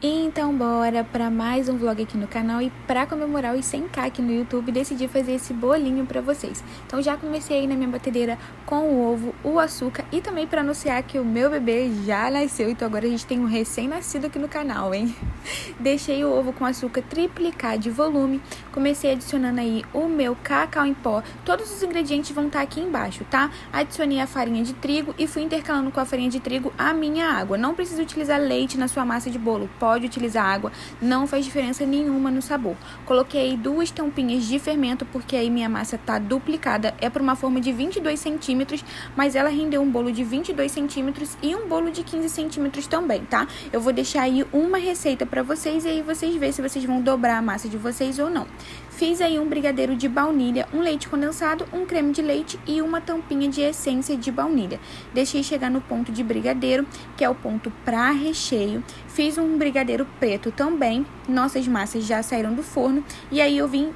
Então bora para mais um vlog aqui no canal e para comemorar os 100k aqui no YouTube decidi fazer esse bolinho para vocês. Então já comecei aí na minha batedeira com o ovo, o açúcar e também para anunciar que o meu bebê já nasceu, então agora a gente tem um recém-nascido aqui no canal, hein? Deixei o ovo com açúcar triplicar de volume, comecei adicionando aí o meu cacau em pó, todos os ingredientes vão estar aqui embaixo, tá? Adicionei a farinha de trigo e fui intercalando com a farinha de trigo a minha água. Não precisa utilizar leite na sua massa de bolo, pode utilizar água, não faz diferença nenhuma no sabor. Coloquei 2 tampinhas de fermento, porque aí minha massa tá duplicada, é para uma forma de 22 centímetros, mas ela rendeu um bolo de 22 centímetros e um bolo de 15 centímetros também, tá? Eu vou deixar aí uma receita para vocês e aí vocês veem se vocês vão dobrar a massa de vocês ou não. Fiz aí um brigadeiro de baunilha, um leite condensado, um creme de leite e uma tampinha de essência de baunilha. Deixei chegar no ponto de brigadeiro, que é o ponto para recheio. Fiz um brigadeiro preto também. Nossas massas já saíram do forno e aí eu vim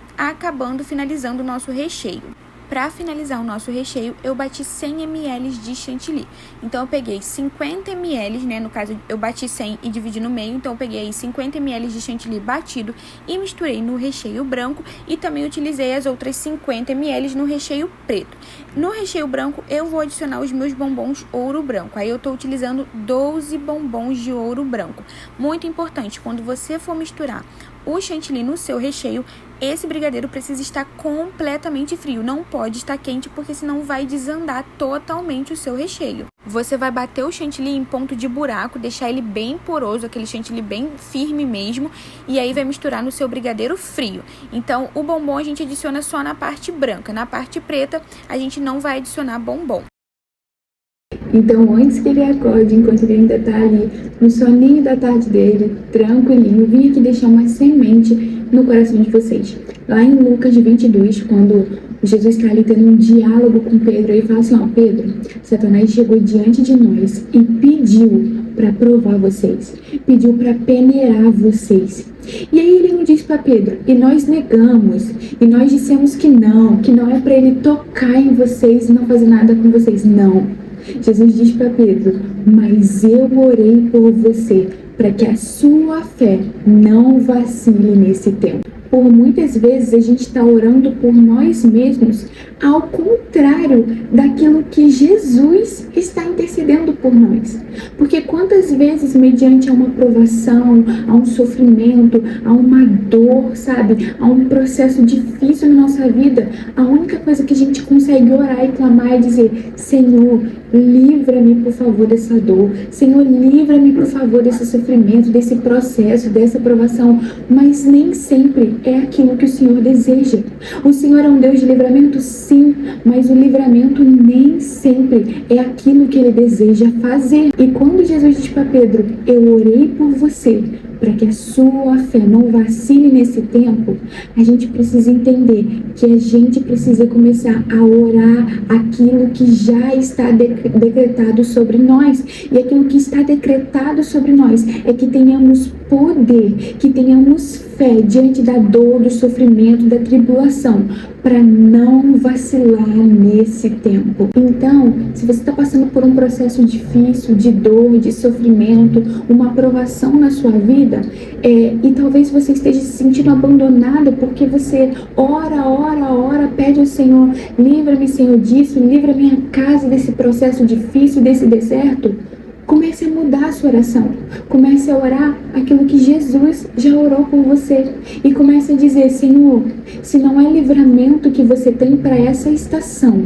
finalizando o nosso recheio. Para finalizar o nosso recheio, eu bati 100 ml de chantilly. Então, eu peguei 50 ml, né? No caso, eu bati 100 e dividi no meio. Então, eu peguei aí 50 ml de chantilly batido e misturei no recheio branco. E também utilizei as outras 50 ml no recheio preto. No recheio branco, eu vou adicionar os meus bombons ouro branco. Aí, eu tô utilizando 12 bombons de ouro branco. Muito importante, quando você for misturar o chantilly no seu recheio, esse brigadeiro precisa estar completamente frio, não pode estar quente, porque senão vai desandar totalmente o seu recheio. Você vai bater o chantilly em ponto de buraco, deixar ele bem poroso, aquele chantilly bem firme mesmo, e aí vai misturar no seu brigadeiro frio. Então, o bombom a gente adiciona só na parte branca, na parte preta a gente não vai adicionar bombom. Então, antes que ele acorde, enquanto ele ainda tá ali no soninho da tarde dele, tranquilinho, vim aqui deixar uma semente no coração de vocês. Lá em Lucas 22, quando Jesus está ali tendo um diálogo com Pedro, ele fala assim, ó, Pedro, Satanás chegou diante de nós e pediu para provar vocês, pediu para peneirar vocês. E aí ele não diz para Pedro, e nós negamos, e nós dissemos que não é para ele tocar em vocês e não fazer nada com vocês, não. Jesus diz para Pedro, mas eu orei por você, para que a sua fé não vacile nesse tempo. Por muitas vezes a gente está orando por nós mesmos, ao contrário daquilo que Jesus está intercedendo por nós. Porque quantas vezes, mediante a uma provação, a um sofrimento, a uma dor, sabe, a um processo difícil na nossa vida, a única coisa que a gente consegue orar e clamar é dizer, Senhor, livra-me, por favor, dessa dor. Senhor, livra-me, por favor, desse sofrimento, desse processo, dessa provação. Mas nem sempre é aquilo que o Senhor deseja. O Senhor é um Deus de livramento, sim, mas o livramento nem sempre é aquilo que Ele deseja fazer. E quando Jesus diz para Pedro, eu orei por você, para que a sua fé não vacile nesse tempo, a gente precisa entender que a gente precisa começar a orar aquilo que já está decretado sobre nós. E aquilo que está decretado sobre nós é que tenhamos poder, que tenhamos fé diante da dor, do sofrimento, da tribulação, para não vacilar nesse tempo. Então, se você está passando por um processo difícil, de dor, de sofrimento, uma provação na sua vida, e talvez você esteja se sentindo abandonado porque você ora, pede ao Senhor, livra-me, Senhor, disso, livra minha casa desse processo difícil, desse deserto. Comece a mudar a sua oração. Comece a orar aquilo que Jesus já orou por você. E comece a dizer, Senhor, se não é livramento que você tem para essa estação,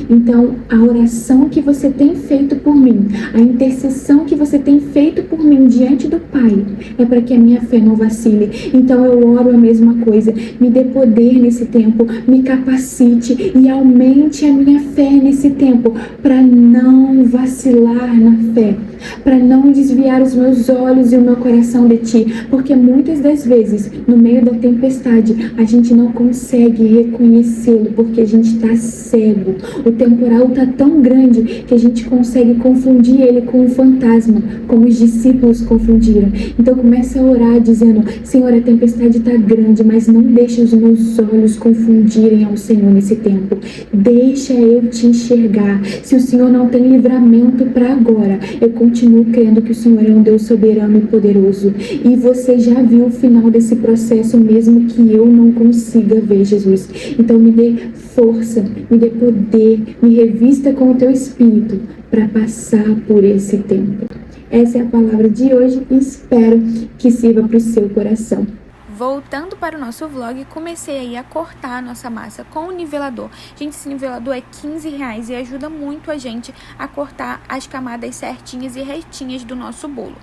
então a oração que você tem feito por mim, a intercessão que você tem feito por mim diante do Pai, é para que a minha fé não vacile. Então eu oro a mesma coisa. Me dê poder nesse tempo, me capacite e aumente a minha fé nesse tempo, para não vacilar na fé, para não desviar os meus olhos e o meu coração de Ti, porque muitas das vezes, no meio da tempestade, a gente não consegue reconhecê-lo, porque a gente está cego. O temporal tá tão grande que a gente consegue confundir ele com um fantasma, como os discípulos confundiram. Então começa a orar dizendo: Senhor, a tempestade tá grande, mas não deixa os meus olhos confundirem ao Senhor nesse tempo. Deixa eu te enxergar. Se o Senhor não tem livramento para agora, eu continuo crendo que o Senhor é um Deus soberano e poderoso. E você já viu o final desse processo, mesmo que eu não consiga ver, Jesus. Então me dê força, me dê poder, me revista com o teu Espírito para passar por esse tempo. Essa é a palavra de hoje e espero que sirva para o seu coração. Voltando para o nosso vlog, comecei aí a cortar a nossa massa com o nivelador. Gente, esse nivelador é R$15 e ajuda muito a gente a cortar as camadas certinhas e retinhas do nosso bolo.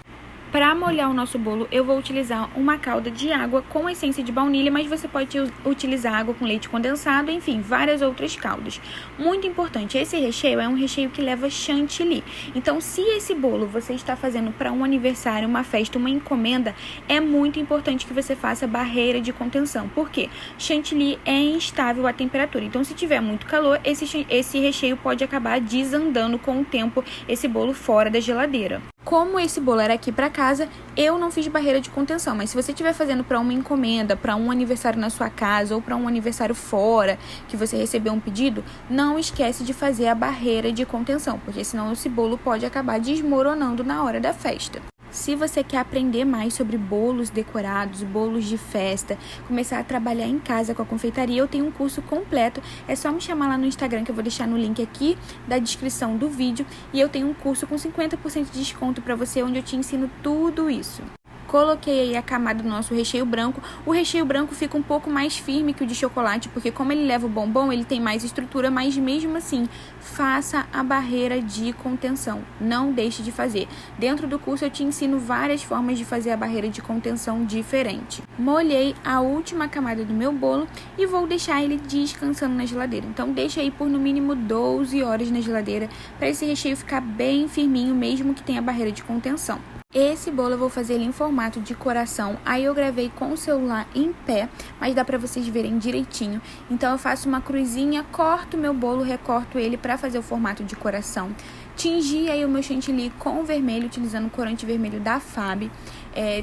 Para molhar o nosso bolo, eu vou utilizar uma calda de água com essência de baunilha, mas você pode utilizar água com leite condensado, enfim, várias outras caldas. Muito importante, esse recheio é um recheio que leva chantilly. Então, se esse bolo você está fazendo para um aniversário, uma festa, uma encomenda, é muito importante que você faça barreira de contenção. Por quê? Chantilly é instável à temperatura. Então, se tiver muito calor, esse recheio pode acabar desandando com o tempo, esse bolo fora da geladeira. Como esse bolo era aqui para casa, eu não fiz barreira de contenção, mas se você estiver fazendo para uma encomenda, para um aniversário na sua casa ou para um aniversário fora, que você recebeu um pedido, não esquece de fazer a barreira de contenção, porque senão esse bolo pode acabar desmoronando na hora da festa. Se você quer aprender mais sobre bolos decorados, bolos de festa, começar a trabalhar em casa com a confeitaria, eu tenho um curso completo. É só me chamar lá no Instagram, que eu vou deixar no link aqui da descrição do vídeo. E eu tenho um curso com 50% de desconto para você, onde eu te ensino tudo isso. Coloquei aí a camada do nosso recheio branco. O recheio branco fica um pouco mais firme que o de chocolate, porque como ele leva o bombom, ele tem mais estrutura, mas mesmo assim, faça a barreira de contenção. Não deixe de fazer. Dentro do curso eu te ensino várias formas de fazer a barreira de contenção diferente. Molhei a última camada do meu bolo e vou deixar ele descansando na geladeira. Então deixa aí por no mínimo 12 horas na geladeira, para esse recheio ficar bem firminho, mesmo que tenha a barreira de contenção. Esse bolo eu vou fazer ele em formato de coração, aí eu gravei com o celular em pé, mas dá pra vocês verem direitinho. Então eu faço uma cruzinha, corto meu bolo, recorto ele pra fazer o formato de coração. Tingi aí o meu chantilly com vermelho, utilizando o corante vermelho da Fab.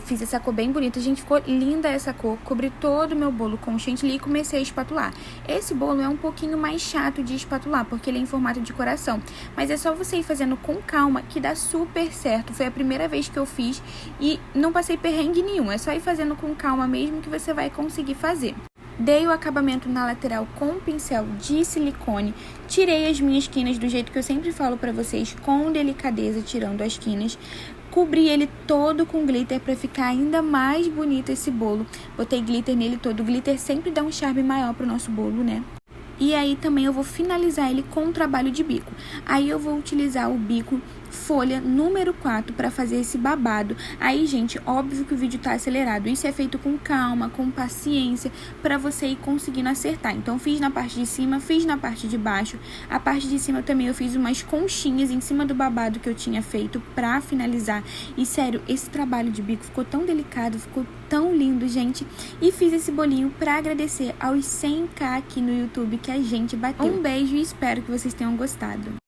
Fiz essa cor bem bonita, gente, ficou linda essa cor. Cobri todo o meu bolo com chantilly e comecei a espatular. Esse bolo é um pouquinho mais chato de espatular, porque ele é em formato de coração. Mas é só você ir fazendo com calma que dá super certo. Foi a primeira vez que eu fiz e não passei perrengue nenhum. É só ir fazendo com calma mesmo que você vai conseguir fazer. Dei o acabamento na lateral com um pincel de silicone, tirei as minhas quinas do jeito que eu sempre falo pra vocês, com delicadeza, tirando as quinas. Cobri ele todo com glitter para ficar ainda mais bonito esse bolo. Botei glitter nele todo. O glitter sempre dá um charme maior pro nosso bolo, né? E aí também eu vou finalizar ele com um trabalho de bico. Aí eu vou utilizar o bico folha número 4 para fazer esse babado. Aí, gente, óbvio que o vídeo tá acelerado. Isso é feito com calma, com paciência, para você ir conseguindo acertar. Então, fiz na parte de cima, fiz na parte de baixo. A parte de cima também eu fiz umas conchinhas em cima do babado que eu tinha feito para finalizar. E, sério, esse trabalho de bico ficou tão delicado, ficou tão lindo, gente. E fiz esse bolinho para agradecer aos 100k aqui no YouTube que a gente bateu. Um beijo e espero que vocês tenham gostado.